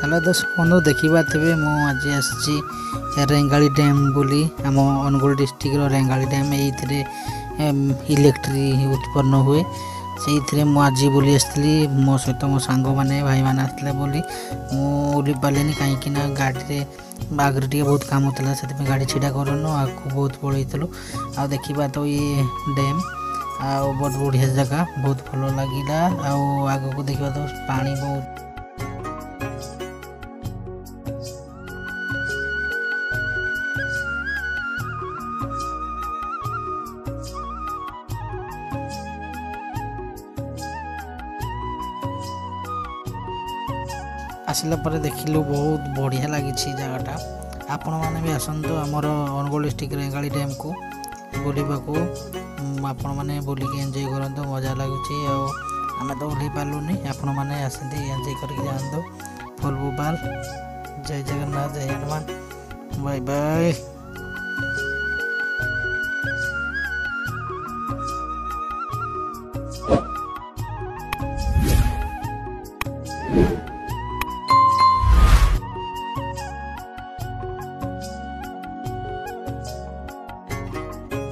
Hello दर्शक बंधु देखा थे मुझे आसी रेंगाली डैम बोली आम अनुगुल डिस्ट्रिक्ट रेंगाली डैम ये इलेक्ट्रिक उत्पन्न हुए से मुझे बुली आसती मो सहित मो सांग मैंने भाई मैंने आसते बोली मुझे पारे कहीं गाड़ी आगे टे बहुत काम होता से गाड़ी छिड़ा करनु आपको बहुत पलू आ देखा तो ये डैम आ बहुत बढ़िया जगह बहुत भल लगे आग को देखा तो पानी बहुत आसला पर देखिलु बहुत बढ़िया लगी जगटा आपण मैंने भी आसतु आमर अनुगुल डिस्ट्रिक्ट रेंगाली डैम को बुलवा को आपण मैंने बुलिक एंजॉय करते मजा लगुच आम तो ओह्ल पार्लुनि आपण मैंने आसते एंजॉय करके जातु फुल बुबाल जय जगन्नाथ जय हनुमान बाय बाय।